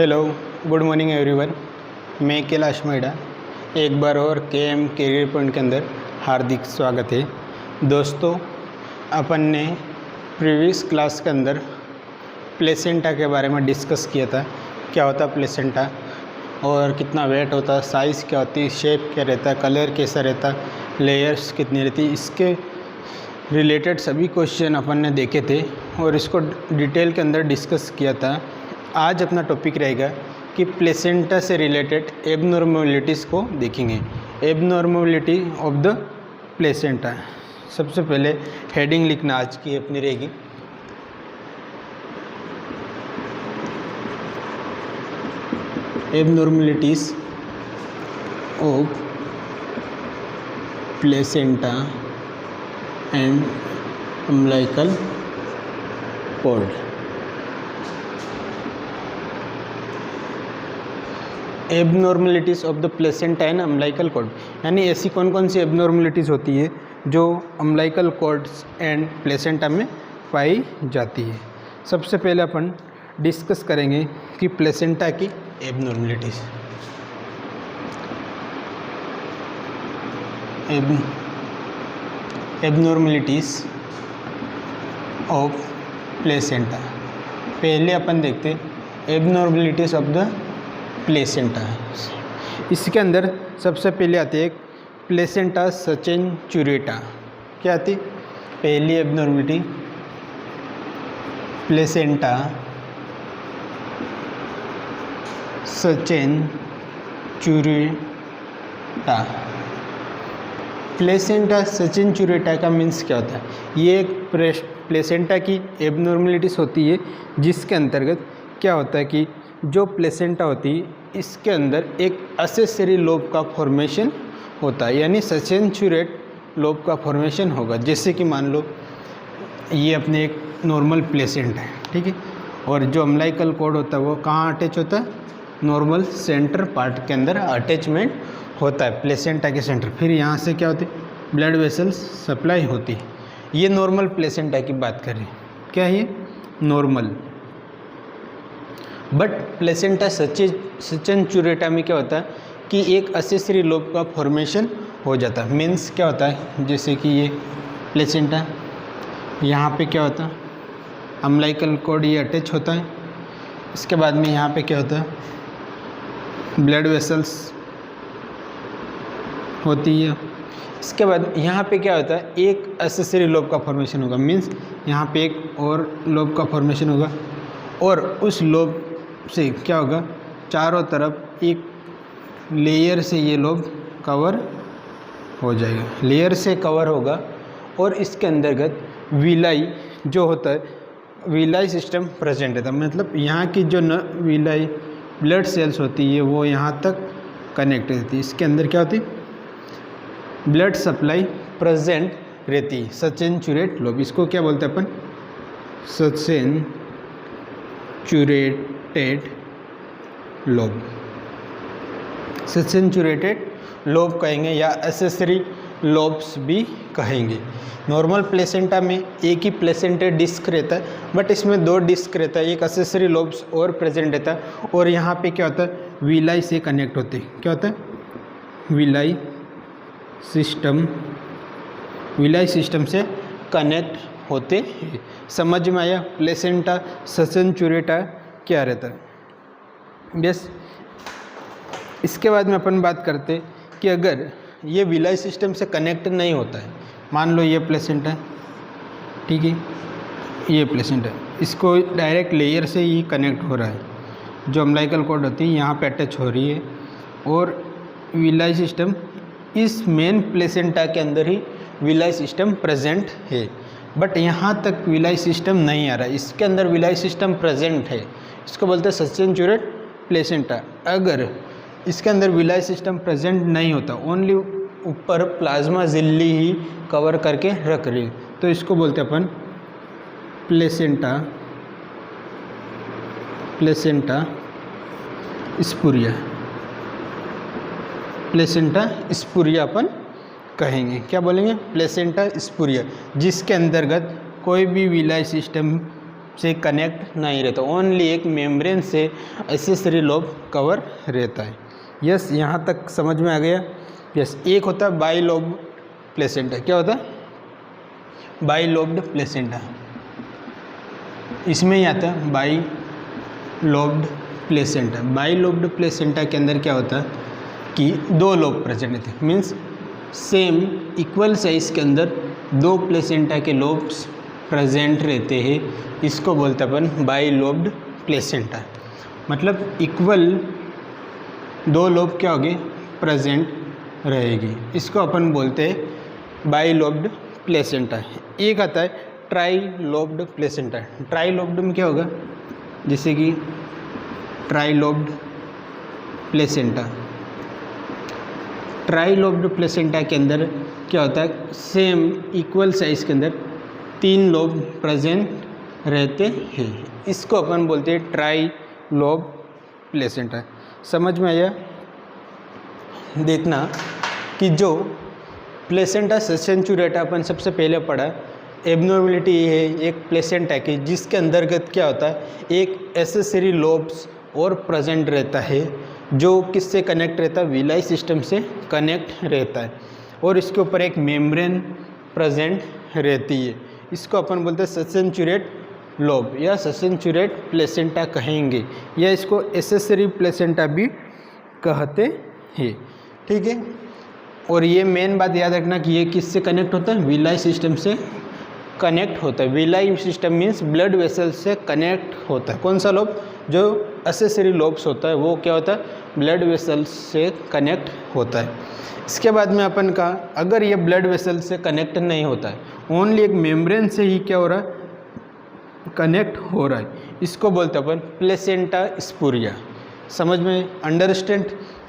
Hello, good morning everyone. मैं कैलाश मैडा एक बार और केएम करियर पॉइंट के अंदर हार्दिक स्वागत है। दोस्तों, अपन ने प्रीवियस क्लास के अंदर प्लेसेंटा के बारे में डिस्कस किया था। क्या होता है प्लेसेंटा और कितना वेट होता है, साइज़ क्या होती है, शेप क्या रहता है, कलर कैसा रहता, लेयर्स कितनी रहती, इसके रिलेटेड सभी क्वेश्चन अपन ने देखे थे और इसको डिटेल के अंदर डिस्कस किया था। आज अपना टॉपिक रहेगा कि प्लेसेंटा से रिलेटेड एबनॉर्मेलिटीज़ को देखेंगे। Abnormality of the placenta. सबसे पहले हेडिंग लिखना आज की अपनी रहेगी abnormalities of placenta and umbilical cord. Abnormalities of the placenta and umbilical cord, यानी ऐसी कौन कौन सी एबनॉर्मेलिटीज़ होती है जो अम्बिलिकल कॉर्ड्स एंड प्लेसेंटा में पाई जाती है। सबसे पहले अपन डिस्कस करेंगे कि प्लेसेंटा की एबनॉर्मेलिटीज़। Abnormalities of placenta. पहले अपन देखते एबनॉर्मेलिटीज़ ऑफ द प्लेसेंटा। इसके अंदर सबसे पहले आती है प्लेसेंटा सचेंचुरेटा। क्या आती? पहली एबनॉर्मेलिटी प्लेसेंटा सचेंचुरेटा। प्लेसेंटा सचेंचुरेटा का मीन्स क्या होता है? ये एक प्लेसेंटा की एबनॉर्मेलिटीज़ होती है जिसके अंतर्गत क्या होता है कि जो प्लेसेंटा होती है इसके अंदर एक असेसरी लोब का फॉर्मेशन होता है, यानी सचेंचुरेट लोब का फॉर्मेशन होगा। जैसे कि मान लो ये अपने एक नॉर्मल प्लेसेंटा है, ठीक है, और जो अम्बिलिकल कॉर्ड होता है वो कहाँ अटैच होता है? नॉर्मल सेंटर पार्ट के अंदर अटैचमेंट होता है प्लेसेंटा के सेंटर। फिर यहाँ से क्या होती है? ब्लड वेसल्स सप्लाई होती है। ये नॉर्मल प्लेसेंटा की बात कर रहे हैं। क्या है ये? नॉर्मल। बट प्लेसेंटा सचेंचुरेटा में क्या होता है कि एक असेसरी लोब का फॉर्मेशन हो जाता है। मीन्स क्या होता है? जैसे कि ये प्लेसेंटा, यहाँ पे क्या होता है? अम्बिलिकल कॉर्ड ये अटैच होता है। इसके बाद में यहाँ पे क्या होता है? ब्लड वेसल्स होती है। इसके बाद यहाँ पे क्या होता है? एक असेसरी लोब का फॉर्मेशन होगा। मीन्स यहाँ पे एक और लोब का फॉर्मेशन होगा और उस लोब से क्या होगा? चारों तरफ एक लेयर से ये लोब कवर हो जाएगा, लेयर से कवर होगा और इसके अंतर्गत विलाई जो होता है, विलाई सिस्टम प्रेजेंट रहता है। मतलब यहाँ की जो विलाई ब्लड सेल्स होती है वो यहाँ तक कनेक्ट रहती है। इसके अंदर क्या होती है? ब्लड सप्लाई प्रेजेंट रहती है। सचेंचुरेट लोब, इसको क्या बोलते हैं अपन? सचेंचुरेटेड लोब। सचेंचुरेटेड लोब कहेंगे या एसेसरी लोब्स भी कहेंगे। नॉर्मल प्लेसेंटा में एक ही प्लेसेंटा डिस्क रहता है, बट इसमें दो डिस्क रहता है, एक एसेसरी लोब्स और प्रेजेंट रहता है और यहाँ पे क्या होता है? विलाई से कनेक्ट होते हैं। क्या होता है? विलाई सिस्टम से कनेक्ट होते हैं। समझ में आया प्लेसेंटा सचेंचुरेटा क्या रहता है? बस इसके बाद में अपन बात करते कि अगर ये विलाई सिस्टम से कनेक्ट नहीं होता है, मान लो ये प्लेसेंटा है, ठीक है, ये प्लेसेंटा है, इसको डायरेक्ट लेयर से ही कनेक्ट हो रहा है, जो अम्बिलिकल कॉर्ड होती है यहाँ पे अटैच हो रही है और विलाई सिस्टम इस मेन प्लेसेंटा के अंदर ही विलाई सिस्टम प्रेजेंट है। बट यहाँ तक विलाई सिस्टम नहीं आ रहा है, इसके अंदर विलाई सिस्टम प्रेजेंट है, इसको बोलते हैं सचेंचुरेट प्लेसेंटा। अगर इसके अंदर विलाई सिस्टम प्रेजेंट नहीं होता, ओनली ऊपर प्लाज्मा झिल्ली ही कवर करके रख रही है, तो इसको बोलते हैं अपन प्लेसेंटा स्पुरिया। प्लेसेंटा स्पुरिया अपन कहेंगे। क्या बोलेंगे? प्लेसेंटा स्पुरिया, जिसके अंतर्गत कोई भी विलाई सिस्टम से कनेक्ट नहीं रहता, ओनली एक मेम्ब्रेन से एक्सेसरी लोब कवर रहता है। यस, यहाँ तक समझ में आ गया। यस, एक होता है बाइलोब्ड प्लेसेंटा। क्या होता है? Bilobed placenta. इसमें ही आता है बाइलोब्ड प्लेसेंटा। बाइलोब्ड प्लेसेंटा के अंदर क्या होता है कि दो लोब प्रेजेंट रहते हैं, मीन्स सेम इक्वल साइज के अंदर दो प्लेसेंटा के लोब्स प्रेजेंट रहते हैं। इसको बोलते हैं अपन बाइलोब्ड प्लेसेंटा। मतलब इक्वल दो लोब क्या होगी? प्रेजेंट रहेगी। इसको अपन बोलते हैं बाइलोब्ड प्लेसेंटा। एक आता है ट्राइलोब्ड प्लेसेंटा। ट्राइलोब्ड में क्या होगा? जैसे कि ट्राइलोब्ड प्लेसेंटा। ट्राइलोब्ड प्लेसेंटा के अंदर क्या होता है? सेम इक्वल साइज के अंदर तीन लोब प्रेजेंट रहते हैं। इसको अपन बोलते हैं ट्राइलोब प्लेसेंटा। समझ में आया? देखना कि जो प्लेसेंटा ससेंचुरेटा अपन सबसे पहले पढ़ा, एबनॉर्मलिटी ये है एक प्लेसेंटा की जिसके अंतर्गत क्या होता है? एक एक्सेसरी लोब्स और प्रेजेंट रहता है जो किससे कनेक्ट रहता है? विलाई सिस्टम से कनेक्ट रहता है और इसके ऊपर एक मेम्ब्रेन प्रेजेंट रहती है। इसको अपन बोलते हैं ससेंचुरेट लोब या ससेंचुरेट प्लेसेंटा कहेंगे, या इसको एक्सेसरी प्लेसेंटा भी कहते हैं। ठीक है, और ये मेन बात याद रखना कि ये किससे कनेक्ट होता है? विलाई सिस्टम से कनेक्ट होता है। Villi system means blood vessel से कनेक्ट होता है। कौन सा लोब? जो एक्सेसरी लोब्स होता है वो क्या होता है? ब्लड वेसल से कनेक्ट होता है। इसके बाद में अपन का अगर ये ब्लड वेसल से कनेक्ट नहीं होता है, ओनली एक मेम्ब्रेन से ही क्या हो रहा है? कनेक्ट हो रहा है, इसको बोलते हैं अपन प्लेसेंटा स्पूरिया। समझ में? अंडरस्टैंड?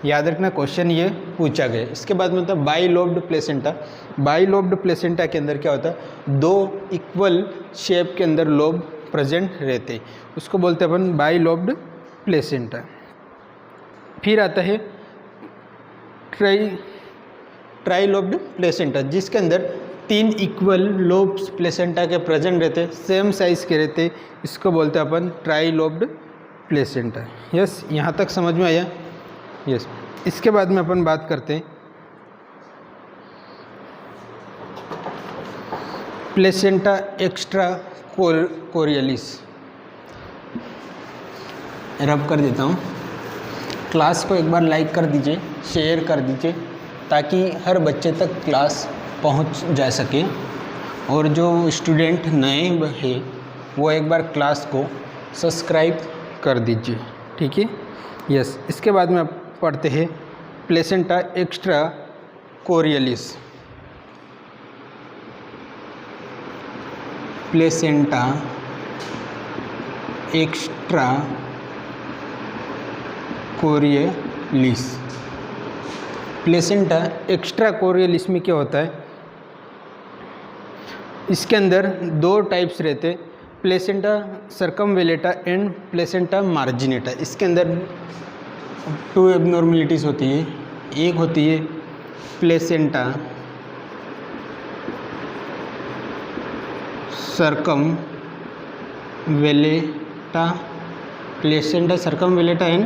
याद रखना, क्वेश्चन ये पूछा गया। इसके बाद में होता है बाइलोब्ड प्लेसेंटा। बाइलोब्ड प्लेसेंटा के अंदर क्या होता है? दो इक्वल शेप के अंदर लोब प्रेजेंट रहते, उसको बोलते हैं अपन बाइलोब्ड प्लेसेंटा। फिर आता है ट्राइलोब्ड प्लेसेंटा जिसके अंदर तीन इक्वल लोब्स प्लेसेंटा के प्रेजेंट रहते, सेम साइज के रहते, इसको बोलते हैं अपन ट्राइलोब्ड प्लेसेंटा। यस, यहाँ तक समझ में आया? यस। इसके बाद में अपन बात करते हैं प्लेसेंटा एक्स्ट्रा कोरियलिस। रब कर देता हूँ। क्लास को एक बार लाइक कर दीजिए, शेयर कर दीजिए ताकि हर बच्चे तक क्लास पहुँच जा सके, और जो स्टूडेंट नए हैं वो एक बार क्लास को सब्सक्राइब कर दीजिए। ठीक है? यस। इसके बाद में पढ़ते हैं placenta extra chorialis. Placenta extra chorialis. Placenta extra chorialis में क्या होता है? इसके अंदर दो टाइप्स रहते, placenta circumvallata and placenta marginata. इसके अंदर टू एबनॉर्मलिटीज़ होती है। एक होती है placenta circumvallata, placenta circumvallata and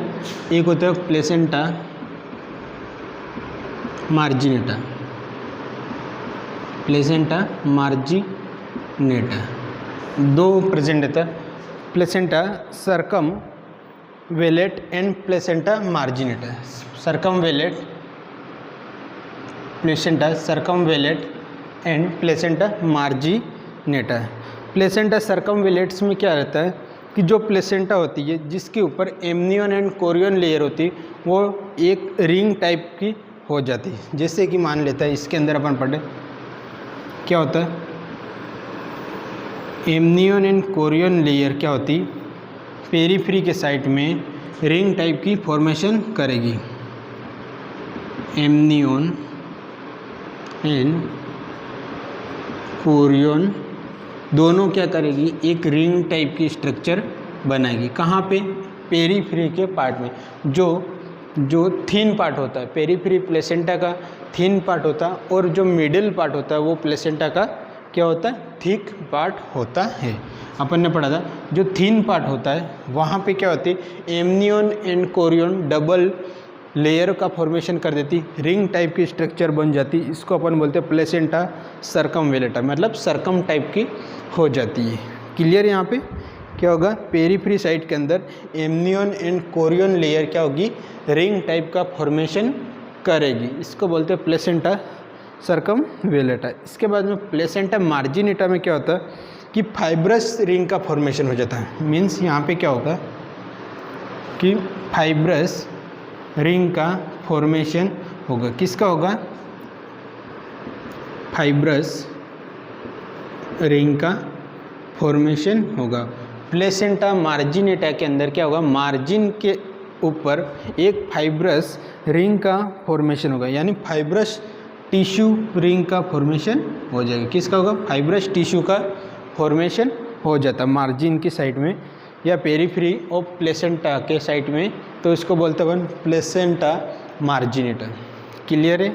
एक होता है प्लेसेंटा मार्जिनेटा। प्लेसेंटा मार्जिनेटा दो प्रेजेंट रहता है, placenta circumvallate and placenta marginata. Circumvallate, placenta circumvallate and placenta marginata. Placenta circumvallates में क्या रहता है कि जो प्लेसेंटा होती है जिसके ऊपर एमनियन एंड कोरियन लेयर होती है वो एक रिंग टाइप की हो जाती है। जैसे कि मान लेता है इसके अंदर अपन पढ़े क्या होता है, एमनियन एंड कोरियन लेयर क्या होती, पेरीफ्री के साइड में रिंग टाइप की फॉर्मेशन करेगी। एमनियन एंड कोरियन दोनों क्या करेगी, एक रिंग टाइप की स्ट्रक्चर बनाएगी। कहाँ पे? पेरीफ्री के पार्ट में। जो थिन पार्ट होता है, पेरीफ्री प्लेसेंटा का थिन पार्ट होता है, और जो मिडिल पार्ट होता है वो प्लेसेंटा का क्या होता है, थिक पार्ट होता है। अपन ने पढ़ा था जो थिन पार्ट होता है वहाँ पे क्या होती है, amnion and Korean double layer का फॉर्मेशन कर देती, रिंग टाइप की स्ट्रक्चर बन जाती, इसको अपन बोलते हैं प्लेसेंटा सर्कमवेलेटा, मतलब सर्कम टाइप की हो जाती है। क्लियर? यहाँ पे क्या होगा, पेरीफ्री साइड के अंदर एमनियन एंड कोरियन लेयर क्या होगी, रिंग टाइप का फॉर्मेशन करेगी, इसको बोलते हैं प्लेसेंटा सर्कमवेलेटा। इसके बाद में प्लेसेंटा मार्जिनेटा में क्या होता है कि फाइब्रस रिंग का फॉर्मेशन हो जाता है। मीन्स यहाँ पे क्या होगा कि फाइब्रस रिंग का फॉर्मेशन होगा। किसका होगा, फाइब्रस रिंग का फॉर्मेशन होगा। प्लेसेंटा मार्जिनेटा के अंदर क्या होगा, मार्जिन के ऊपर एक फाइब्रस रिंग का फॉर्मेशन होगा, यानी फाइब्रस टिश्यू रिंग का फॉर्मेशन हो जाएगा। किसका होगा, फाइब्रस टिश्यू का फॉर्मेशन हो जाता मार्जिन की साइड में या पेरीफ्री ऑफ प्लेसेंटा के साइड में, तो इसको बोलते हैं प्लेसेंटा मार्जिनेटा। क्लियर है?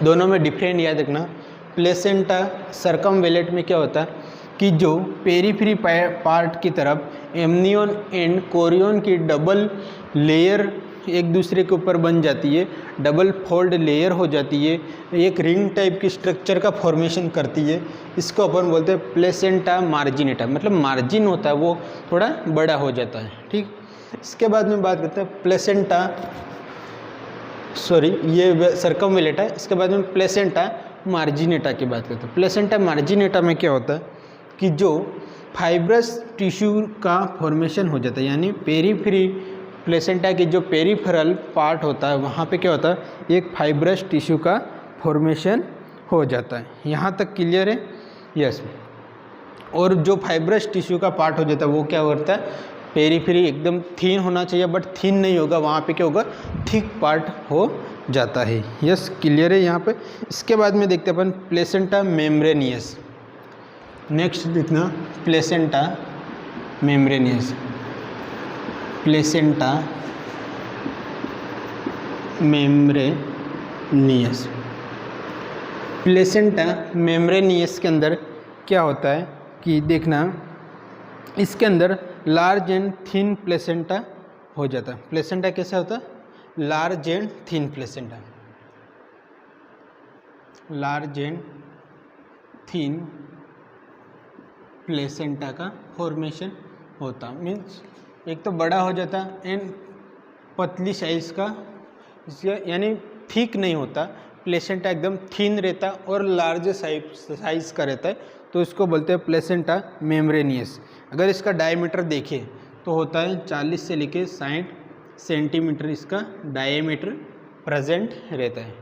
दोनों में डिफरेंट याद रखना। प्लेसेंटा सर्कमवेलेट में क्या होता है कि जो पेरीफ्री पार्ट की तरफ एमनियन एंड कोरियन की डबल लेयर एक दूसरे के ऊपर बन जाती है, डबल फोल्ड लेयर हो जाती है, एक रिंग टाइप की स्ट्रक्चर का फॉर्मेशन करती है, इसको अपन बोलते हैं प्लेसेंटा मार्जिनेटा। मतलब मार्जिन होता है वो थोड़ा बड़ा हो जाता है। ठीक, इसके बाद में बात करते हैं प्लेसेंटा, सॉरी ये सर्कमवेलेटा है। इसके बाद में प्लेसेंटा मार्जिनेटा की बात करते हैं। प्लेसेंटा मार्जिनेटा में क्या होता है कि जो फाइब्रस टिश्यू का फॉर्मेशन हो जाता है, यानी पेरीफ्री प्लेसेंटा की जो पेरिफेरल पार्ट होता है वहाँ पे क्या होता है, एक फाइब्रस टिश्यू का फॉर्मेशन हो जाता है। यहाँ तक क्लियर है? यस। और जो फाइब्रस टिश्यू का पार्ट हो जाता है वो क्या करता है, पेरीफ्री एकदम थिन होना चाहिए बट थिन नहीं होगा, वहाँ पे क्या होगा, थिक पार्ट हो जाता है। यस, क्लियर है यहाँ पे? इसके बाद में देखते हैं अपन प्लेसेंटा मेम्ब्रेनियस। नेक्स्ट देखना placenta membranosus. Placenta membranosus. Placenta membranosus के अंदर क्या होता है कि देखना, इसके अंदर लार्ज एंड थिन प्लेसेंटा हो जाता है। प्लेसेंटा कैसा होता है, large and thin placenta, large and thin placenta का फॉर्मेशन होता, मीन्स एक तो बड़ा हो जाता एंड पतली साइज का, यानी थिक नहीं होता, प्लेसेंटा एकदम थिन रहता और लार्ज साइज का रहता है, तो इसको बोलते हैं प्लेसेंटा मेम्ब्रेनियस। अगर इसका डायमीटर देखें तो होता है 40 से लेके 60 सेंटीमीटर इसका डायमीटर प्रेजेंट रहता है।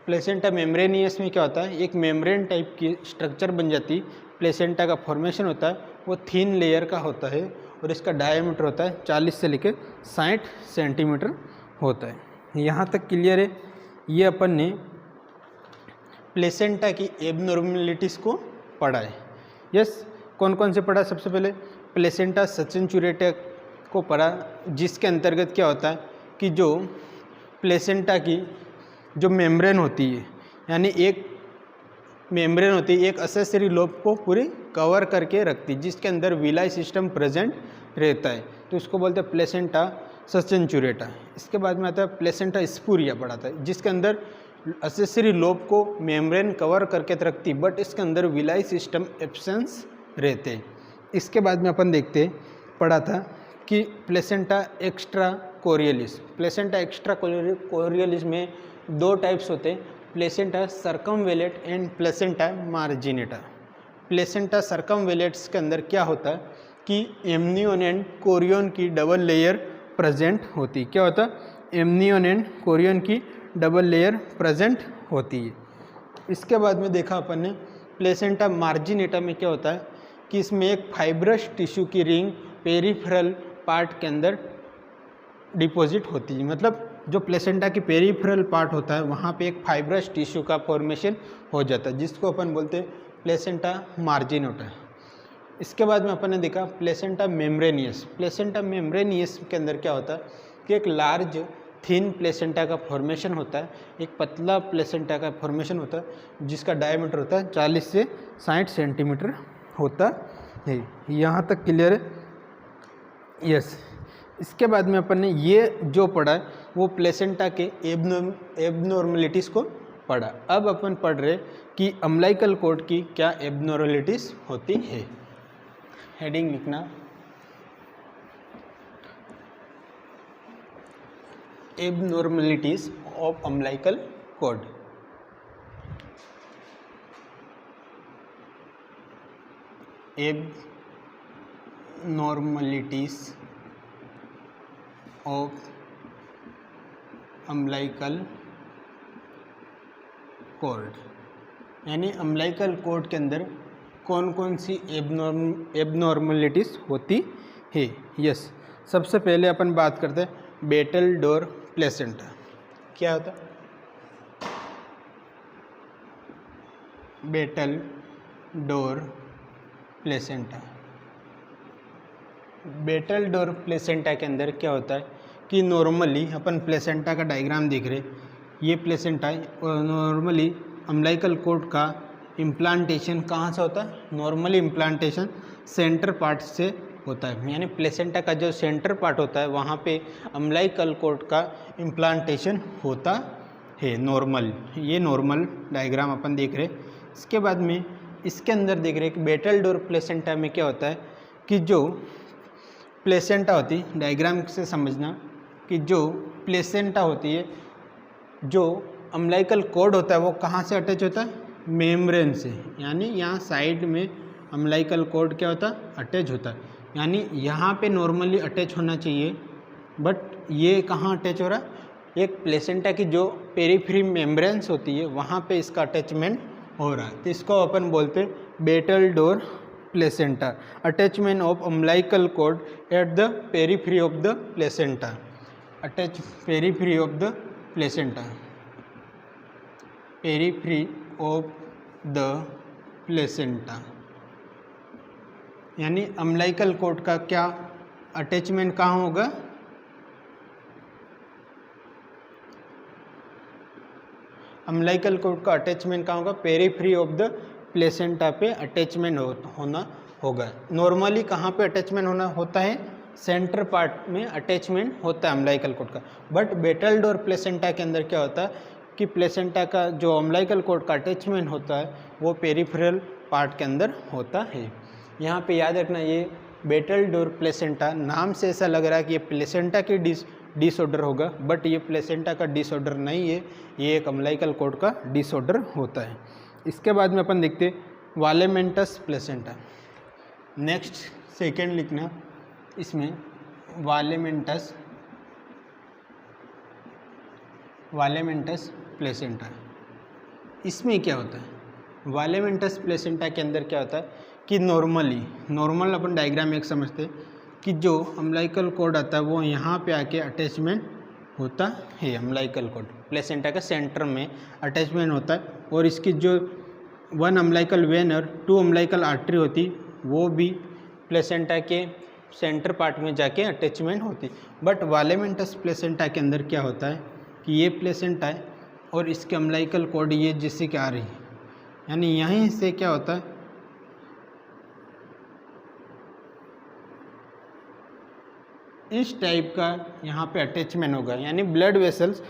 प्लेसेंटा मेम्ब्रेनियस में क्या होता है, एक मेम्ब्रेन टाइप की स्ट्रक्चर बन जाती, प्लेसेंटा का फॉर्मेशन होता है वो थिन लेयर का होता है और इसका डायमीटर होता है 40 से लेकर 60 सेंटीमीटर होता है। यहाँ तक क्लियर है? ये अपन ने प्लेसेंटा की एबनॉर्मलिटीज़ को पढ़ा है। यस, कौन कौन से पढ़ा? सबसे पहले प्लेसेंटा सचिनचुरेटा को पढ़ा, जिसके अंतर्गत क्या होता है कि जो प्लेसेंटा की जो मेम्ब्रेन होती है, यानी एक मेम्ब्रेन होती है, एक एक्सेसरी लोब को पूरी कवर करके रखती है, जिसके अंदर विलाई सिस्टम प्रेजेंट रहता है, तो उसको बोलते हैं प्लेसेंटा सचिनचुरेटा। इसके बाद में आता है प्लेसेंटा स्पूरिया पढ़ाता है, जिसके अंदर एक्सेसरी लोब को मेम्ब्रेन कवर करके रखती बट इसके अंदर विलाई सिस्टम एब्सेंस रहते हैं। इसके बाद में अपन देखते पढ़ा था कि placenta extra chorialis. Placenta extra chorialis में दो टाइप्स होते हैं, placenta circumvallate and placenta marginata. Placenta सर्कमवेलेट्स के अंदर क्या होता है कि एमनियन एंड कोरियन की डबल लेयर प्रेजेंट होती। क्या होता है? एमनियन एंड कोरियन की डबल लेयर प्रेजेंट होती है। इसके बाद में देखा अपन ने प्लेसेंटा मार्जिनेटा में क्या होता है कि इसमें एक फाइब्रस टिश्यू की रिंग पेरिफेरल पार्ट के अंदर डिपॉजिट होती है। मतलब जो प्लेसेंटा की पेरिफेरल पार्ट होता है वहाँ पे एक फाइब्रस टिश्यू का फॉर्मेशन हो जाता है, जिसको अपन बोलते हैं प्लेसेंटा मार्जिनेटा। इसके बाद में अपन ने देखा प्लेसेंटा मेम्ब्रेनियस। प्लेसेंटा मेम्ब्रेनियस के अंदर क्या होता है कि एक लार्ज थिन प्लेसेंटा का फॉर्मेशन होता है, एक पतला प्लेसेंटा का फॉर्मेशन होता है जिसका डायमीटर होता है 40 से 60 सेंटीमीटर होता है। यहाँ तक क्लियर है? यस। इसके बाद में अपन ने ये जो पढ़ा है वो प्लेसेंटा के एबनॉर्मलिटीज़ को पढ़ा। अब अपन पढ़ रहे कि अम्लाइकल कोड की क्या एबनॉर्मलिटीज़ होती है। हेडिंग लिखना, abnormalities of umbilical code. Abnormalities of umbilical code, यानी अम्लाइकल कोड के अंदर कौन कौन सी एबनॉर्मलिटीज़ होती है। यस, सबसे पहले अपन बात करते हैं बेटल-डोर प्लेसेंटा। क्या होता है बेटल-डोर प्लेसेंटा? बेटल-डोर प्लेसेंटा के अंदर क्या होता है कि नॉर्मली अपन प्लेसेंटा का डायग्राम देख रहे, ये प्लेसेंटा है और नॉर्मली अम्लाइकल कोड का इम्प्लांटेशन कहाँ से होता है? नॉर्मली इम्प्लांटेशन सेंटर पार्ट से होता है, यानी प्लेसेंटा का जो सेंटर पार्ट होता है वहाँ पे अम्लाइकल कोड का इम्प्लांटेशन होता है नॉर्मल। ये नॉर्मल डायग्राम अपन देख रहे। इसके बाद में इसके अंदर देख रहे कि बेटल-डोर प्लेसेंटा में क्या होता है कि जो प्लेसेंटा होती है, डायग्राम से समझना कि जो प्लेसेंटा होती है, जो अम्लाइकल कोड होता है वो कहाँ से अटैच होता है? मेम्ब्रेन से, यानी यहाँ साइड में अम्लाइकल कोड क्या होता है? अटैच होता है, यानी यहाँ पे नॉर्मली अटैच होना चाहिए, बट ये कहाँ अटैच हो रहा है? एक प्लेसेंटा की जो पेरीफ्री मेम्ब्रेन्स होती है वहाँ पे इसका अटैचमेंट हो रहा है, तो इसको अपन बोलते हैं battle-door placenta, attachment of umbilical code at the periphery of the placenta, attach periphery of the placenta, periphery of the placenta, यानी अम्लाइकल कोड का क्या अटैचमेंट कहाँ होगा? अम्लाइकल कोड का अटैचमेंट कहाँ होगा? पेरीफ्री ऑफ द प्लेसेंटा पे attachment होना होगा। नॉर्मली कहाँ पे अटैचमेंट होना होता है? सेंटर पार्ट में अटैचमेंट होता है अम्लाइकल कोड का, बट बेटल-डोर प्लेसेंटा के अंदर क्या होता है कि प्लेसेंटा का जो अम्लाइकल कोड का अटैचमेंट होता है वो पेरिफेरल पार्ट के अंदर होता है। यहाँ पे याद रखना, ये बेटल-डोर प्लेसेंटा नाम से ऐसा लग रहा है कि ये प्लेसेंटा की डिसऑर्डर होगा, बट ये प्लेसेंटा का डिसऑर्डर नहीं है, ये एक अम्लाइकल कोड का डिसऑर्डर होता है। इसके बाद में अपन देखते वालेमेंटस प्लेसेंटा। नेक्स्ट सेकेंड लिखना इसमें वालेमेंटस प्लेसेंटा। इसमें क्या होता है? वालेमेंटस प्लेसेंटा के अंदर क्या होता है कि नॉर्मल अपन डायग्राम एक समझते हैं कि जो अम्लाइकल कोड आता है वो यहाँ पे आके अटैचमेंट होता है। अम्लाइकल कोड प्लेसेंटा का सेंटर में अटैचमेंट होता है, और इसकी जो 1 अम्लाइकल वेन और 2 अम्लाइकल आर्टरी होती वो भी प्लेसेंटा के सेंटर पार्ट में जाके अटैचमेंट होती। बट वालेमेंटस प्लेसेंटा के अंदर क्या होता है कि ये प्लेसेंटा है और इसके अम्लाइकल कोड ये जिससे क्या आ रही है, यानी यहीं से क्या होता है इस टाइप का यहाँ पे अटैचमेंट होगा, यानी blood vessels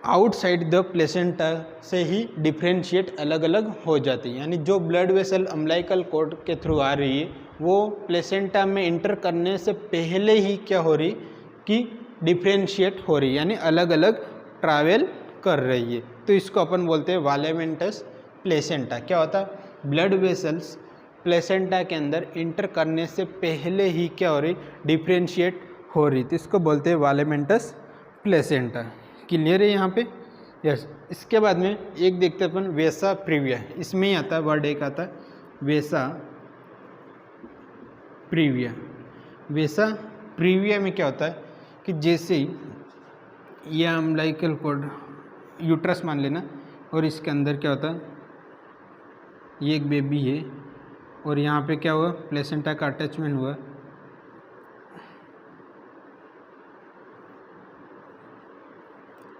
outside the placenta से ही डिफ्रेंशिएट अलग अलग हो जाती है, यानी जो ब्लड वेसल अम्लाइकल कोड के थ्रू आ रही है वो प्लेसेंटा में इंटर करने से पहले ही क्या हो रही कि डिफ्रेंशिएट हो रही है, यानी अलग अलग ट्रैवल कर रही है। तो इसको अपन बोलते हैं वालेमेंटस प्लेसेंटा। क्या होता है? ब्लड वेसल्स प्लेसेंटा के अंदर इंटर करने से पहले ही क्या हो रही? डिफ्रेंशिएट हो रही, तो इसको बोलते हैं वालेमेंटस प्लेसेंटा। क्लियर है यहाँ पे? यस। इसके बाद में एक देखते हैं अपन वेसा प्रीविया, इसमें ही आता है वर्ड एक आता है वेसा प्रीविया। वेसा प्रीविया में क्या होता है कि जैसे ही यह अम्लाइकल कोड यूट्रस मान लेना, और इसके अंदर क्या होता है ये एक बेबी है और यहाँ पे क्या हुआ प्लेसेंटा का अटैचमेंट हुआ,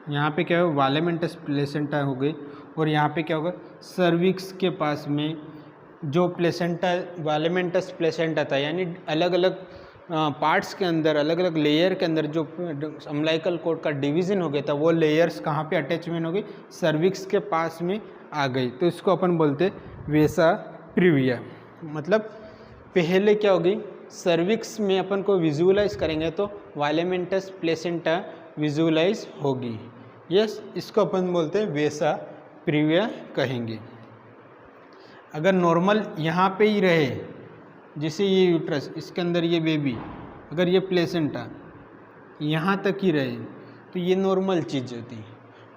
यहाँ पे क्या होगा, वालेमेंटस प्लेसेंटा हो गई, और यहाँ पे क्या होगा, सर्विक्स के पास में जो प्लेसेंटा वालेमेंटस प्लेसेंटा था, यानी अलग अलग पार्ट्स के अंदर, अलग अलग लेयर के अंदर जो अम्बिलिकल कॉर्ड का डिवीज़न हो गया था, वो लेयर्स कहाँ पे अटैचमेंट हो गई, सर्विक्स के पास में आ गई। तो इसको अपन बोलते वेसा प्रीविया। मतलब पहले क्या होगी, सर्विक्स में अपन को विजुअलाइज करेंगे तो वालेमेंटस प्लेसेंटा विजुअलाइज होगी। यस, इसको अपन बोलते हैं वेसा प्रीविया कहेंगे। अगर नॉर्मल यहाँ पे ही रहे, जैसे ये यूट्रस, इसके अंदर ये बेबी, अगर ये प्लेसेंटा यहाँ तक ही रहे तो ये नॉर्मल चीज़ होती।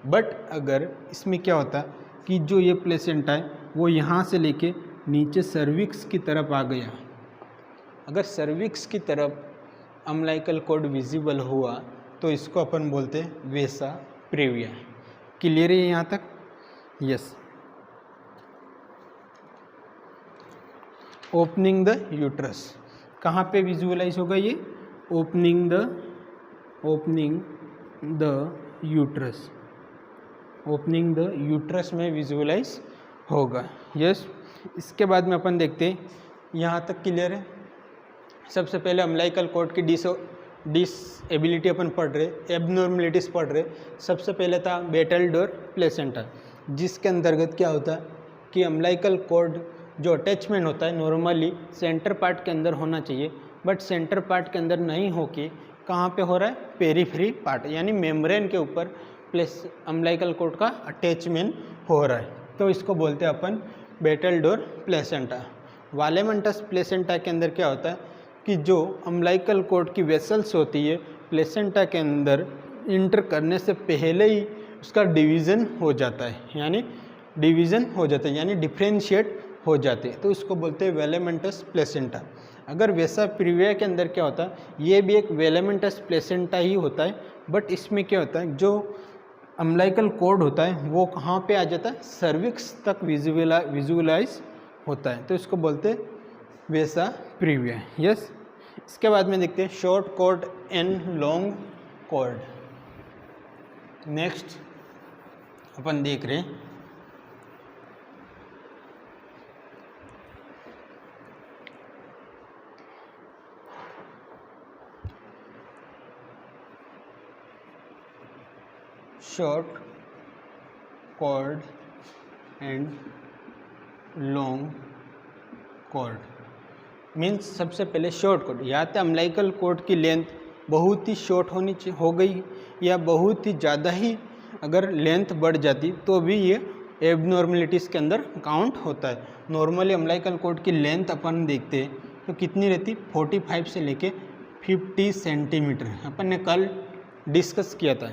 बट अगर इसमें क्या होता कि जो ये प्लेसेंटा है वो यहाँ से लेके नीचे सर्विक्स की तरफ आ गया, अगर सर्विक्स की तरफ अम्बिलिकल कॉर्ड विजिबल हुआ तो इसको अपन बोलते हैं वेसा प्रीविया। क्लियर है यहाँ तक? यस। ओपनिंग द यूट्रस कहाँ पे विजुअलाइज होगा ये? Opening the uterus, opening the uterus में विजुअलाइज होगा। यस। इसके बाद में अपन देखते हैं, यहाँ तक क्लियर है? सबसे पहले अम्बिलिकल कॉर्ड की डिसएबिलिटी अपन पढ़ रहे, एबनॉर्मलिटीज पढ़ रहे। सबसे पहले था बेटल-डोर प्लेसेंटा, जिसके अंतर्गत क्या होता है कि अम्बिलिकल कॉर्ड जो अटैचमेंट होता है नॉर्मली सेंटर पार्ट के अंदर होना चाहिए, बट सेंटर पार्ट के अंदर नहीं होके कहाँ पे हो रहा है? पेरीफ्री पार्ट, यानी मेम्ब्रेन के ऊपर अम्बिलिकल कॉर्ड का अटैचमेंट हो रहा है। तो इसको बोलते हैं अपन बेटल-डोर प्लेसेंटा। वालेमेंटस प्लेसेंटा के अंदर क्या होता है कि जो अम्बिलिकल कॉर्ड की वेसल्स होती है प्लेसेंटा के अंदर इंटर करने से पहले ही उसका डिवीज़न हो जाता है, यानी डिवीज़न हो जाता है, यानी डिफ्रेंशिएट हो जाते हैं। तो इसको बोलते हैं वेलेमेंटस प्लेसेंटा। अगर वेसा प्रीविया के अंदर क्या होता है, ये भी एक वेलेमेंटस प्लेसेंटा ही होता है, बट इसमें क्या होता है जो अम्बिलिकल कॉर्ड होता है वो कहाँ पे आ जाता है? सर्विक्स तक विजुअलाइज होता है। तो इसको बोलते हैं वेसा प्रीविया। यस। इसके बाद में देखते हैं short cord and long cord. Next अपन देख रहे हैं short cord and long cord. Means सबसे पहले शॉर्ट कॉर्ड, या तो अम्बिलिकल कॉर्ड की लेंथ बहुत ही शॉर्ट हो गई या बहुत ही ज़्यादा ही अगर लेंथ बढ़ जाती तो भी ये एबनॉर्मलिटीज़ के अंदर काउंट होता है। नॉर्मली अम्बिलिकल कॉर्ड की लेंथ अपन देखते हैं तो कितनी रहती? 45 से लेके 50 सेंटीमीटर। अपन ने कल डिस्कस किया था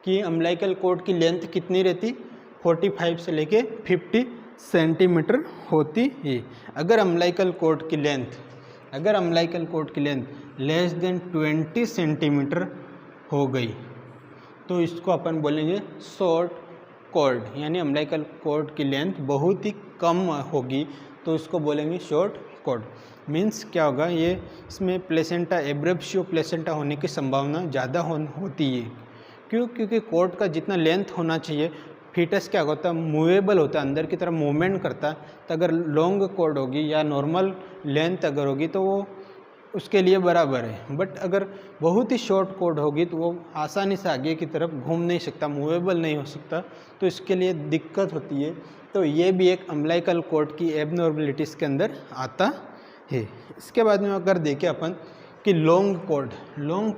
कि अम्बिलिकल कॉर्ड की लेंथ कितनी रहती? 45 से लेके 50 सेंटीमीटर होती है। अगर अम्बिलिकल कॉर्ड की लेंथ लेस देन 20 सेंटीमीटर हो गई तो इसको अपन बोलेंगे शॉर्ट कॉर्ड, यानी अम्बिलिकल कॉर्ड की लेंथ बहुत ही कम होगी तो इसको बोलेंगे शॉर्ट कॉर्ड। मीन्स क्या होगा, ये इसमें प्लेसेंटा एब्रेप्शियो प्लेसेंटा होने की संभावना ज़्यादा होती है। क्यों? क्योंकि कॉर्ड का जितना लेंथ होना चाहिए, फीटस क्या होता है? मूवेबल होता है, अंदर की तरफ मूवमेंट करता है। तो अगर लॉन्ग कॉर्ड होगी या नॉर्मल लेंथ अगर होगी तो वो उसके लिए बराबर है। बट अगर बहुत ही शॉर्ट कॉर्ड होगी तो वो आसानी से आगे की तरफ घूम नहीं सकता, मूवेबल नहीं हो सकता, तो इसके लिए दिक्कत होती है। तो ये भी एक अम्बिलिकल कॉर्ड की एबनॉर्मलिटीज़ के अंदर आता है। इसके बाद में अगर देखें अपन कि लॉन्ग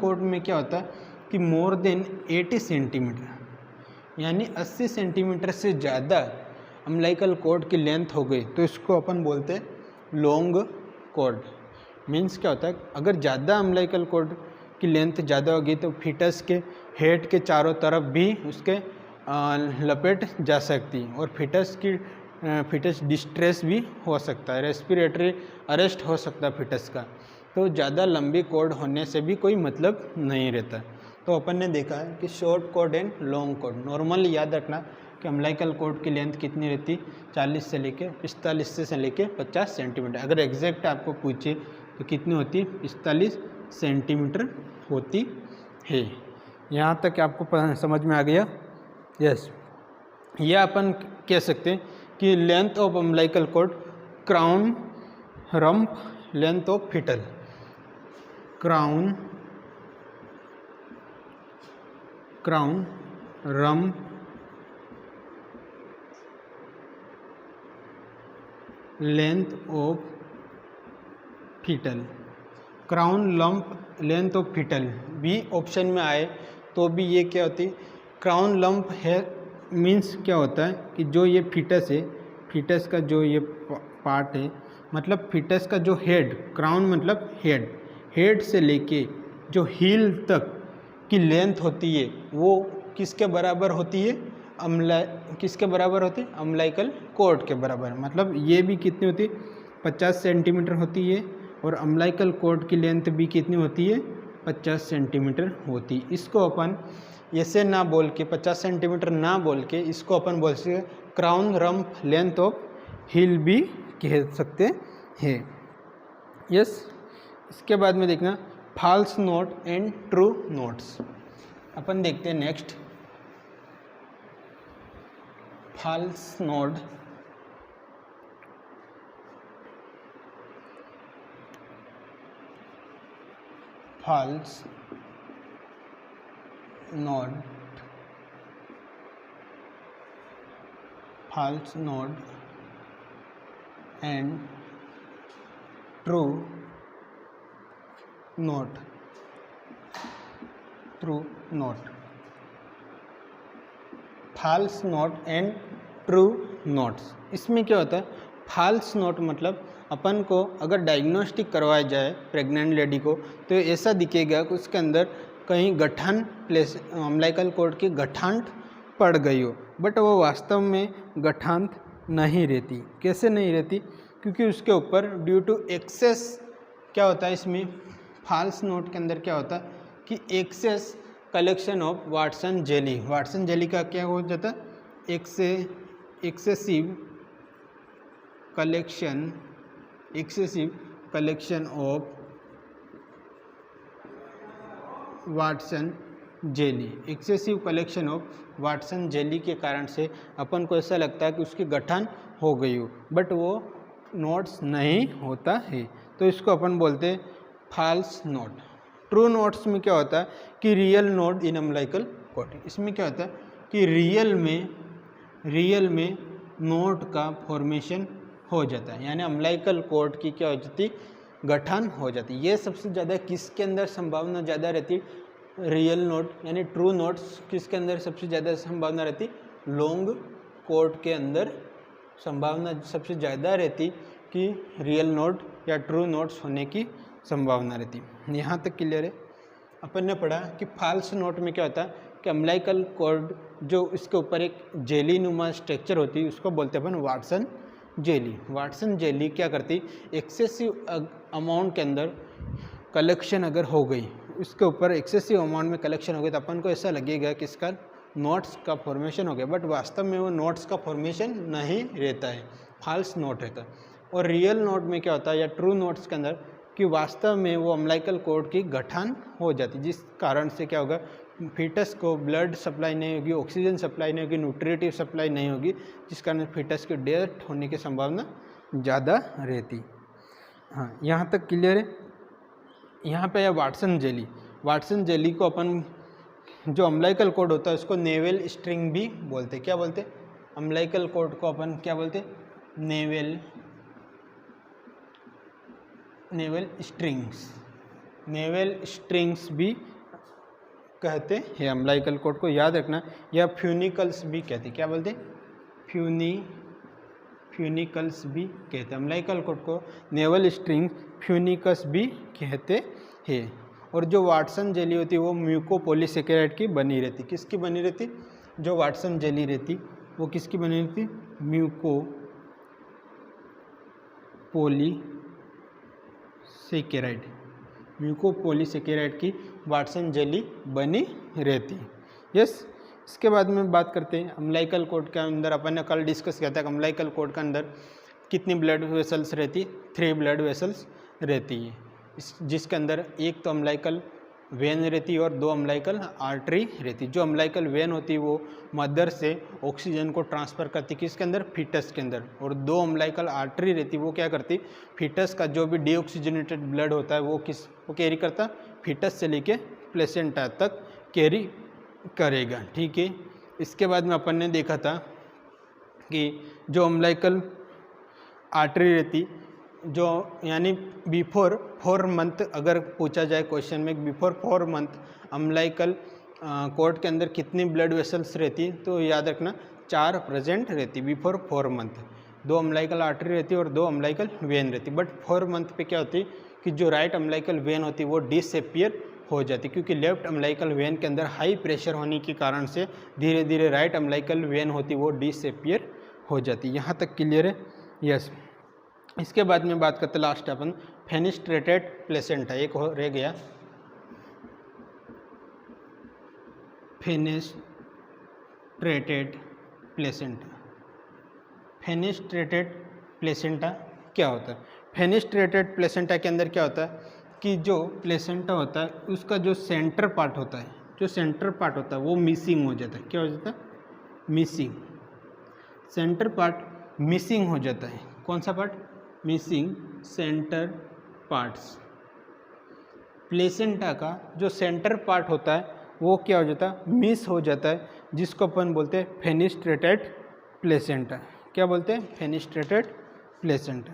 कॉर्ड में क्या होता है कि मोर देन 80 सेंटीमीटर, यानी 80 सेंटीमीटर से ज़्यादा अम्बिलिकल कॉर्ड की लेंथ हो गई तो इसको अपन बोलते हैं लॉन्ग कॉर्ड। मीन्स क्या होता है, अगर ज़्यादा अम्बिलिकल कॉर्ड की लेंथ ज़्यादा होगी तो फीटस के हेड के चारों तरफ भी उसके लपेट जा सकती और फीटस डिस्ट्रेस भी हो सकता है, रेस्पिरेटरी अरेस्ट हो सकता है फीटस का। तो ज़्यादा लंबी कॉर्ड होने से भी कोई मतलब नहीं रहता। तो अपन ने देखा है कि short cord and long cord. Normally याद रखना कि अम्बिलिकल कॉर्ड की लेंथ कितनी रहती? 40 से लेके 45 से लेके 50 सेंटीमीटर। अगर एग्जैक्ट आपको पूछे तो कितनी होती? 45 सेंटीमीटर होती है। यहाँ तक आपको समझ में आ गया? यस। यह अपन कह सकते हैं कि length of umbilical cord, crown, rump, length of fetal, crown, rump, length of fetal, crown, lump, length of fetal भी ऑप्शन में आए तो भी ये क्या होती है? क्राउन लंप है मीन्स क्या होता है कि जो ये फीटस है, फीटस का जो ये पार्ट है, मतलब फीटस का जो हेड, क्राउन मतलब हेड, हेड से लेके जो हील तक की लेंथ होती है वो किसके बराबर होती है? किसके बराबर होती है? अम्बिलिकल कॉर्ड के बराबर। मतलब ये भी कितनी होती है? 50 सेंटीमीटर होती है और अम्बिलिकल कॉर्ड की लेंथ भी कितनी होती है? 50 सेंटीमीटर होती है। इसको अपन ऐसे ना बोल के 50 सेंटीमीटर ना बोल के इसको अपन बोल सकते crown rump length of heel भी कह सकते हैं। यस। इसके बाद में देखना false note and true notes. अपन देखते हैं next false note, false note, false note and true note, true note, false note and true notes. इसमें क्या होता है? फॉल्स नोट मतलब अपन को अगर डायग्नोस्टिक करवाया जाए प्रेग्नेंट लेडी को तो ऐसा दिखेगा कि उसके अंदर कहीं गठान अम्बिलिकल कॉर्ड की गठांठ पड़ गई हो, बट वो वास्तव में गठांठ नहीं रहती। कैसे नहीं रहती? क्योंकि उसके ऊपर ड्यू टू एक्सेस क्या होता है, इसमें फॉल्स नोट के अंदर क्या होता है कि excess collection of Watson jelly, Watson jelly का क्या हो जाता है? Excessive collection of Watson jelly, excessive collection of Watson jelly के कारण से अपन को ऐसा लगता है कि उसकी गठन हो गई हो, बट वो नोट्स नहीं होता है, तो इसको अपन बोलते हैं फॉल्स नोट। ट्रू नोट्स में क्या होता है कि रियल नोट इन अम्बिलिकल कॉर्ड। इसमें क्या होता है कि रियल में नोट का फॉर्मेशन हो जाता है, यानी अम्बिलिकल कॉर्ड की क्या हो जाती? गठन हो जाती है। ये सबसे ज़्यादा किसके अंदर संभावना ज़्यादा रहती? रियल नोट यानी ट्रू नोट्स किसके अंदर सबसे ज़्यादा संभावना रहती? लॉन्ग कॉर्ड के अंदर संभावना सबसे ज़्यादा रहती कि रियल नोट या ट्रू नोट्स होने की संभावना रहती। यहाँ तक क्लियर है? अपन ने पढ़ा कि फॉल्स नोट में क्या होता है कि अम्बिलिकल कॉर्ड जो इसके ऊपर एक जेली नुमा स्ट्रक्चर होती है उसको बोलते हैं अपन वाटसन जेली। वाटसन जेली क्या करती? एक्सेसिव अमाउंट के अंदर कलेक्शन अगर हो गई, उसके ऊपर एक्सेसिव अमाउंट में कलेक्शन हो गई तो अपन को ऐसा लगेगा कि इसका नोट्स का फॉर्मेशन हो गया, बट वास्तव में वो नोट्स का फॉर्मेशन नहीं रहता है, फॉल्स नोट रहता है। और रियल नोट में क्या होता है या ट्रू नोट्स के अंदर कि वास्तव में वो अम्बिलिकल कॉर्ड की गठन हो जाती, जिस कारण से क्या होगा फीटस को ब्लड सप्लाई नहीं होगी, ऑक्सीजन सप्लाई नहीं होगी, न्यूट्रिटिव सप्लाई नहीं होगी, जिस कारण फीटस की डेथ होने की संभावना ज़्यादा रहती। हाँ, यहाँ तक क्लियर है? यहाँ पे है वाटसन जेली। वाटसन जेली को अपन जो अम्बिलिकल कॉर्ड होता है उसको नेवल स्ट्रिंग भी बोलते। क्या बोलते? अम्बिलिकल कॉर्ड को अपन क्या बोलते? नेवल स्ट्रिंग्स भी कहते हैं अम्बिलिकल कॉर्ड को, याद रखना। या फ्यूनिकल्स भी कहते। क्या बोलते? फ्यूनिकल्स भी कहते हैं। अम्बिलिकल कॉर्ड को नेवल स्ट्रिंग फ्यूनिकस भी कहते हैं। और जो वाटसन जेली होती है वो म्यूकोपॉलीसेकेराइड की बनी रहती। किसकी बनी रहती? जो वाटसन जेली रहती वो किसकी बनी रहती? म्यूकोपॉलीसेकेराइड की वाटसन जेली बनी रहती। यस। इसके बाद में बात करते हैं अम्बिलिकल कॉर्ड के अंदर। अपन ने कल डिस्कस किया था कि अम्बिलिकल कॉर्ड के अंदर कितनी ब्लड वेसल्स रहती? 3 ब्लड वेसल्स रहती है, जिसके अंदर एक तो अम्बिलिकल वेन रहती और 2 अम्लाइकल आर्टरी रहती। जो अम्लाइकल वेन होती वो मदर से ऑक्सीजन को ट्रांसफ़र करती किसके अंदर, फीटस के अंदर, और 2 अम्लाइकल आर्टरी रहती वो क्या करती, फीटस का जो भी डीऑक्सीजनेटेड ब्लड होता है वो वो कैरी करता, फीटस से लेके प्लेसेंटा तक कैरी करेगा। ठीक है, इसके बाद में अपन ने देखा था कि जो अम्लाइकल आर्टरी रहती, जो यानी बिफोर 4 मंथ, अगर पूछा जाए क्वेश्चन में बिफोर 4 मंथ अम्लाइकल कोर्ट के अंदर कितनी ब्लड वेसल्स रहती, तो याद रखना 4 प्रेजेंट रहती बिफोर 4 मंथ। 2 अम्लाइकल आर्टरी रहती और 2 अम्लाइकल वेन रहती। बट 4 मंथ पे क्या होती कि जो राइट अम्लाइकल वेन होती वो डिसअपियर हो जाती, क्योंकि लेफ्ट अम्लाइकल वेन के अंदर हाई प्रेशर होने के कारण से धीरे धीरे राइट अम्लाइकल वेन होती वो डिसअपियर हो जाती। यहाँ तक क्लियर है? यस। इसके बाद में बात करते लास्ट अपन फेनिस्ट्रेटेड प्लेसेंटा, एक हो रह गया फेनिस्ट्रेटेड प्लेसेंटा। फेनिस्ट्रेटेड प्लेसेंटा क्या होता है? फेनिस्ट्रेटेड प्लेसेंटा के अंदर क्या होता है कि जो प्लेसेंटा होता है उसका जो सेंटर पार्ट होता है, जो सेंटर पार्ट होता है वो मिसिंग हो जाता है। क्या हो जाता है? मिसिंग। सेंटर पार्ट मिसिंग हो जाता है। कौन सा part? Missing centre parts. Placenta का जो सेंटर पार्ट होता है वो क्या हो जाता है? मिस हो जाता है, जिसको अपन बोलते हैं फेनिस्ट्रेटेड प्लेसेंटा। क्या बोलते हैं? फेनिस्ट्रेटेड प्लेसेंटा।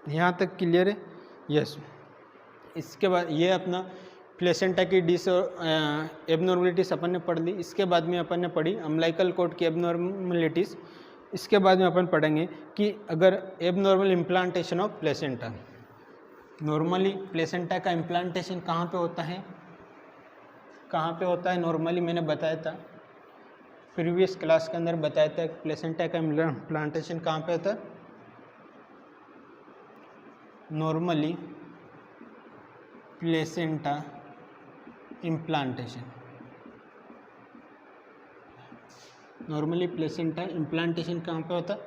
यहाँ तक क्लियर है? यस। इसके बाद ये अपना प्लेसेंटा की एबनॉर्मलिटीज़ अपन ने पढ़ ली। इसके बाद में अपन ने पढ़ी अम्लाइकल कोर्ड की एबनॉर्मलिटीज़। इसके बाद में अपन पढ़ेंगे कि अगर abnormal implantation of placenta, normally placenta का इम्प्लांटेशन कहाँ पे होता है, कहाँ पे होता है नॉर्मली? मैंने बताया था प्रीवियस क्लास के अंदर, बताया था प्लेसेंटा का इम्प्लांटेशन कहाँ पे होता है। Normally placenta implantation, normally placenta implantation कहाँ पे होता है?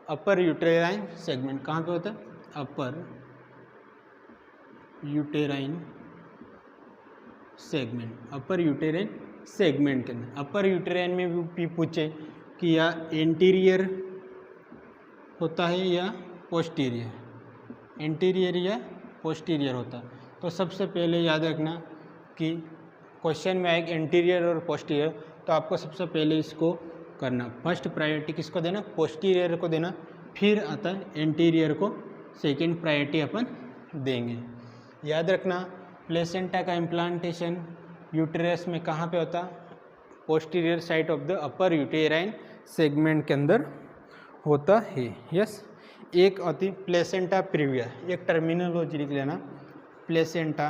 अपर यूटेराइन सेगमेंट। कहाँ पे होता है? अपर यूटेराइन सेगमेंट। अपर यूटेराइन सेगमेंट के अंदर। अपर यूटेराइन में भी पूछे कि या एंटीरियर होता है या पोस्टीरियर, एंटीरियर या पोस्टीरियर होता है, तो सबसे पहले याद रखना कि क्वेश्चन में आएगा एंटीरियर और पोस्टीरियर, तो आपको सबसे पहले इसको करना, फर्स्ट प्रायोरिटी किसको देना? पोस्टीरियर को देना। फिर आता है एंटीरियर को सेकेंड प्रायोरिटी अपन देंगे। याद रखना प्लेसेंटा का इम्प्लांटेशन यूटेरस में कहाँ पे होता? Posterior side of the upper uterine segment के अंदर होता है। यस। एक होती प्लेसेंटा प्रीविया, एक टर्मिनोलॉजी लिख लेना, placenta,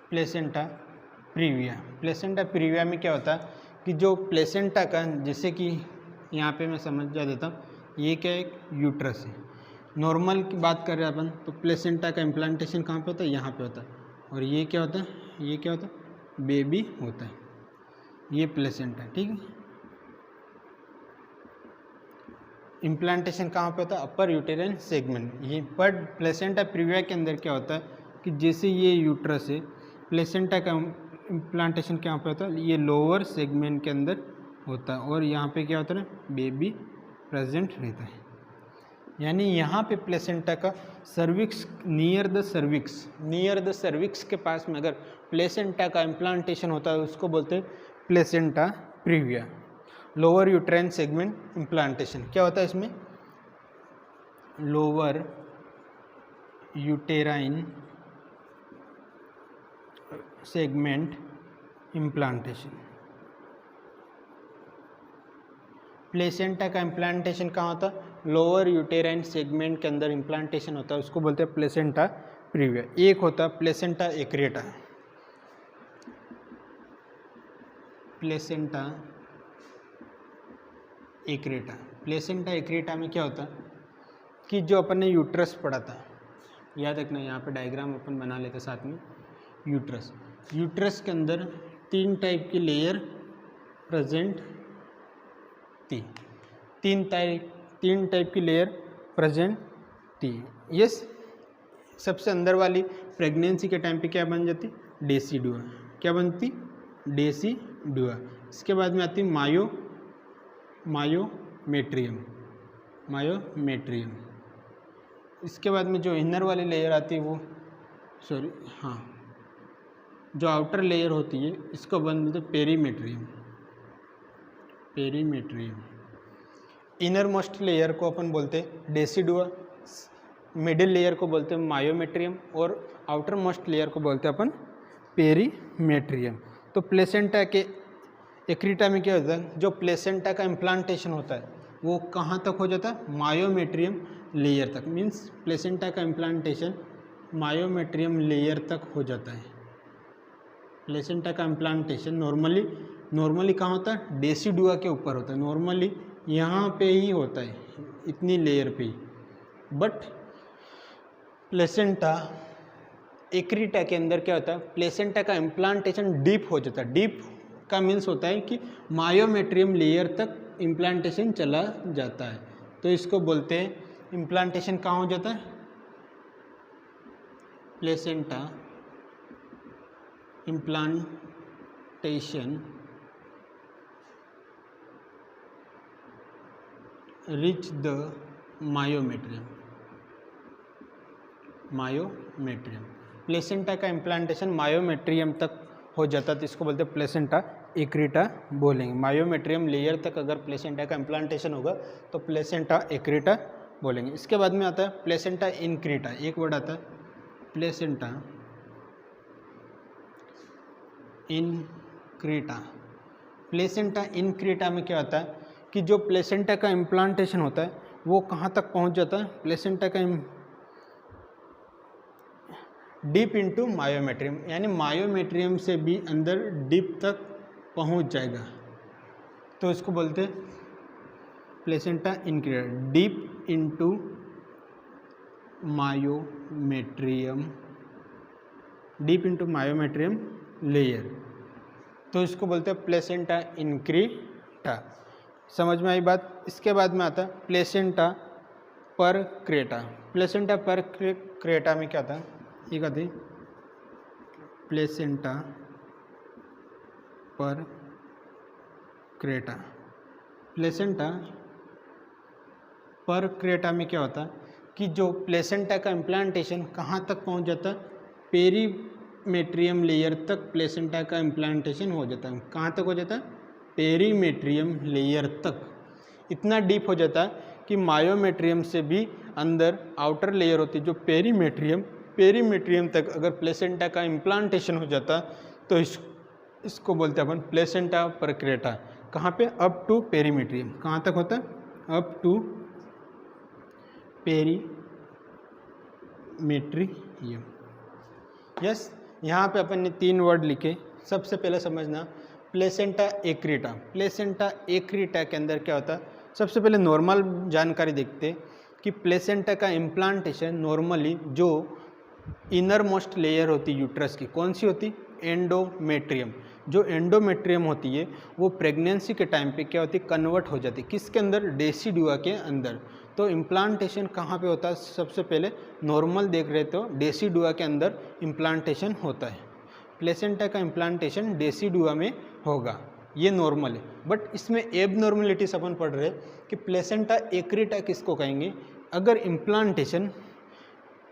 placenta previa. Placenta previa में क्या होता है कि जो प्लेसेंटा का, जैसे कि यहाँ पे मैं समझा देता हूँ, ये क्या है? एक यूट्रस है। नॉर्मल की बात कर रहे हैं अपन, तो प्लेसेंटा का इम्प्लांटेशन कहाँ पे होता है? यहाँ पे होता है। और ये क्या होता है? ये क्या होता है? बेबी होता है। ये प्लेसेंटा, ठीक है। इम्प्लांटेशन कहाँ पे होता है? अपर यूटेराइन सेगमेंट। ये पर प्लेसेंटा प्रीविया के अंदर क्या होता है कि जैसे ये यूट्रस है, प्लेसेंटा का इम्प्लांटेशन कहाँ पे होता है? ये लोअर सेगमेंट के अंदर होता है, और यहाँ पे क्या होता है? बेबी प्रेजेंट रहता है। यानी यहाँ पे प्लेसेंटा का cervix, near the cervix, near the cervix के पास में अगर प्लेसेंटा का इम्प्लांटेशन होता है उसको बोलते हैं placenta previa. Lower uterine segment implantation क्या होता है इसमें? Lower uterine segment implantation. Placenta का इम्प्लांटेशन कहाँ होता है? लोअर यूटेराइन सेगमेंट के अंदर इम्प्लांटेशन होता है, उसको बोलते हैं प्लेसेंटा प्रीविया। एक होता है placenta accreta. Placenta accreta, placenta accreta में क्या होता है कि जो अपन ने यूट्रस पढ़ा था, याद रखना, यहाँ पे डायग्राम अपन बना लेते साथ में। यूट्रस, यूट्रस के अंदर 3 टाइप की लेयर प्रेजेंट थी, 3 टाइप की लेयर प्रेजेंट थी। यस। सबसे अंदर वाली प्रेगनेंसी के टाइम पे क्या बन जाती, डेसिडुआ, क्या बनती, डेसिडुआ। इसके बाद में आती मायोमेट्रियम। इसके बाद में जो इनर वाली लेयर आती है वो जो आउटर लेयर होती है इसको बोलते हैं पेरीमेट्रियम। इनर मोस्ट लेयर को अपन बोलते हैं डेसिडुआ, मिडिल लेयर को बोलते हैं मायोमेट्रियम और आउटर मोस्ट लेयर को बोलते हैं अपन पेरीमेट्रियम। तो प्लेसेंटा के एक्रीटा में क्या होता है, जो प्लेसेंटा का इम्प्लांटेशन होता है वो कहाँ तक हो जाता है, मायोमेट्रियम लेयर तक। मीन्स प्लेसेंटा का इम्प्लांटेशन मायोमेट्रियम लेयर तक हो जाता है। प्लेसेंटा का इम्प्लांटेशन नॉर्मली कहाँ होता है, डेसिडुआ के ऊपर होता है, नॉर्मली यहाँ पे ही होता है, इतनी लेयर पे ही। बट प्लेसेंटा एक्रीटा के अंदर क्या होता है, प्लेसेंटा का इम्प्लांटेशन डीप हो जाता है। डीप का मीन्स होता है कि मायोमेट्रियम लेयर तक इम्प्लांटेशन चला जाता है। तो इसको बोलते हैं इम्प्लांटेशन कहाँ हो जाता है, placenta implantation reach the myometrium. Placenta का इम्प्लांटेशन मायोमेट्रियम तक हो जाता है तो इसको बोलते हैं प्लेसेंटा एक्रीटा बोलेंगे। मायोमेट्रियम लेयर तक अगर प्लेसेंटा का इम्प्लांटेशन होगा तो प्लेसेंटा एक्रीटा बोलेंगे। इसके बाद में आता है प्लेसेंटा इनक्रीटा, एक वर्ड आता है प्लेसेंटा इनक्रीटा। प्लेसेंटा इनक्रीटा में क्या होता है कि जो प्लेसेंटा का इम्प्लांटेशन होता है वो कहाँ तक पहुँच जाता है, प्लेसेंटा का डीप इनटू मायोमेट्रियम, यानी मायोमेट्रियम से भी अंदर डीप तक पहुँच जाएगा। तो इसको बोलते हैं placenta increta, deep into myometrium layer. तो इसको बोलते हैं प्लेसेंटा इनक्रीटा। समझ में आई बात। इसके बाद में आता है प्लेसेंटा परक्रेटा। प्लेसेंटा परक्रेटा में क्या था, ये कहते हैं प्लेसेंटा परक्रेटा। प्लेसेंटा परक्रेटा में क्या होता है कि जो प्लेसेंटा का इम्प्लांटेशन कहाँ तक पहुँच जाता है, पेरीमेट्रियम लेयर तक प्लेसेंटा का इम्प्लांटेशन हो जाता है। कहाँ तक हो जाता है, पेरीमेट्रियम लेयर तक। इतना डीप हो जाता है कि मायोमेट्रियम से भी अंदर आउटर लेयर होती है जो पेरीमेट्रियम तक अगर प्लेसेंटा का इम्प्लांटेशन हो जाता तो इसको बोलते हैं अपन प्लेसेंटा परक्रेटा। कहाँ पे, अप टू पेरीमेट्रियम। कहाँ तक होता है, अप टू पेरीमेट्रियम। यस, यहाँ पे अपन ने 3 वर्ड लिखे। सबसे पहले समझना प्लेसेंटा एक्रीटा। प्लेसेंटा एक्रीटा के अंदर क्या होता है, सबसे पहले नॉर्मल जानकारी देखते कि प्लेसेंटा का इम्प्लांटेशन नॉर्मली जो इनर मोस्ट लेयर होती है यूट्रस की, कौन सी होती, एंडोमेट्रियम। जो एंडोमेट्रियम होती है वो प्रेगनेंसी के टाइम पे क्या होती है, कन्वर्ट हो जाती है। किसके अंदर, डेसिडुआ के अंदर। तो इम्प्लांटेशन कहाँ पे होता है, सबसे पहले नॉर्मल देख रहे तो डेसिडुआ के अंदर इम्प्लांटेशन होता है। प्लेसेंटा का इम्प्लांटेशन डेसिडुआ में होगा, ये नॉर्मल है। बट इसमें एबनॉर्मलिटीज अपन पढ़ रहे कि प्लेसेंटा एक्रीटा किसको कहेंगे, अगर इम्प्लांटेशन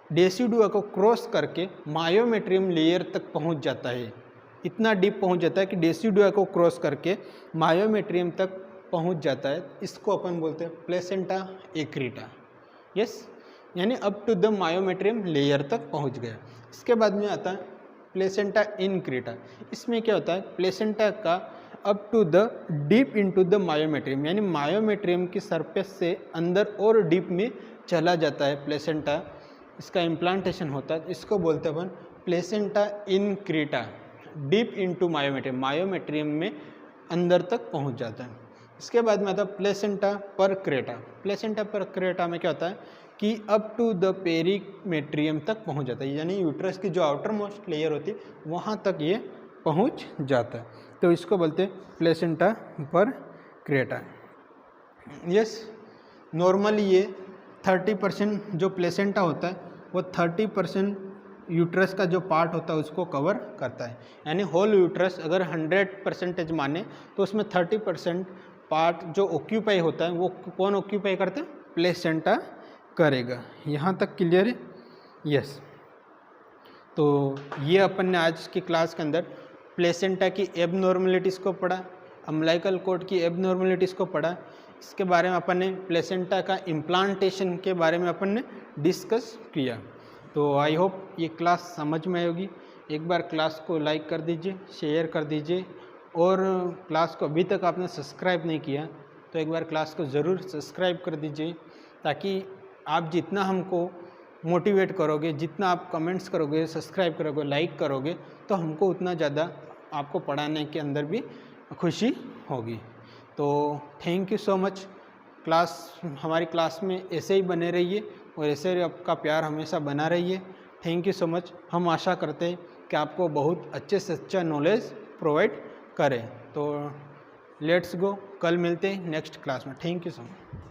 डेसिडुआ को क्रॉस करके मायोमेट्रियम लेयर तक पहुंच जाता है, इतना डीप पहुंच जाता है कि डेसिडुआ को क्रॉस करके मायोमेट्रियम तक पहुंच जाता है, इसको अपन बोलते हैं प्लेसेंटा एक्रीटा। यस, यानी up to the myometrium layer तक पहुंच गया। इसके बाद में आता है प्लेसेंटा इनक्रीटा। इसमें क्या होता है, प्लेसेंटा का up to the deep into the myometrium, यानी मायोमेट्रियम की सरफेस से अंदर और डीप में चला जाता है प्लेसेंटा, इसका इम्प्लांटेशन होता है। इसको बोलते हैं अपन placenta increta, deep into myometrium, myometrium में अंदर तक पहुंच जाता है। इसके बाद में आता है प्लेसेंटा परक्रेटा। प्लेसेंटा परक्रेटा में क्या होता है कि अप टू द पेरीमेट्रियम तक पहुंच जाता है, यानी यूट्रस की जो आउटर मोस्ट लेयर होती है वहाँ तक ये पहुंच जाता है। तो इसको बोलते हैं प्लेसेंटा परक्रेटा। यस, नॉर्मली ये 30% जो प्लेसेंटा होता है वो 30% यूट्रस का जो पार्ट होता है उसको कवर करता है। यानी होल यूट्रस अगर 100% माने तो उसमें 30% पार्ट जो ऑक्यूपाई होता है वो कौन ऑक्यूपाई करता है? प्लेसेंटा करेगा। यहाँ तक क्लियर है? यस। तो ये अपन ने आज की क्लास के अंदर प्लेसेंटा की एबनॉर्मलिटीज़ को पढ़ा, अम्बिलिकल कॉर्ड की एबनॉर्मलिटीज़ को पढ़ा। इसके बारे में अपन ने प्लेसेंटा का इम्प्लांटेशन के बारे में अपन ने डिस्कस किया। तो आई होप ये क्लास समझ में आएगी। एक बार क्लास को लाइक कर दीजिए, शेयर कर दीजिए, और क्लास को अभी तक आपने सब्सक्राइब नहीं किया तो एक बार क्लास को ज़रूर सब्सक्राइब कर दीजिए, ताकि आप जितना हमको मोटिवेट करोगे, जितना आप कमेंट्स करोगे, सब्सक्राइब करोगे, लाइक करोगे, तो हमको उतना ज़्यादा आपको पढ़ाने के अंदर भी खुशी होगी। तो थैंक यू सो मच। हमारी क्लास में ऐसे ही बने रहिए और ऐसे ही आपका प्यार हमेशा बना रहिए। Thank you so much. हम आशा करते हैं कि आपको बहुत अच्छे से अच्छा नॉलेज प्रोवाइड करें। तो लेट्स गो, कल मिलते हैं नेक्स्ट क्लास में। Thank you so much.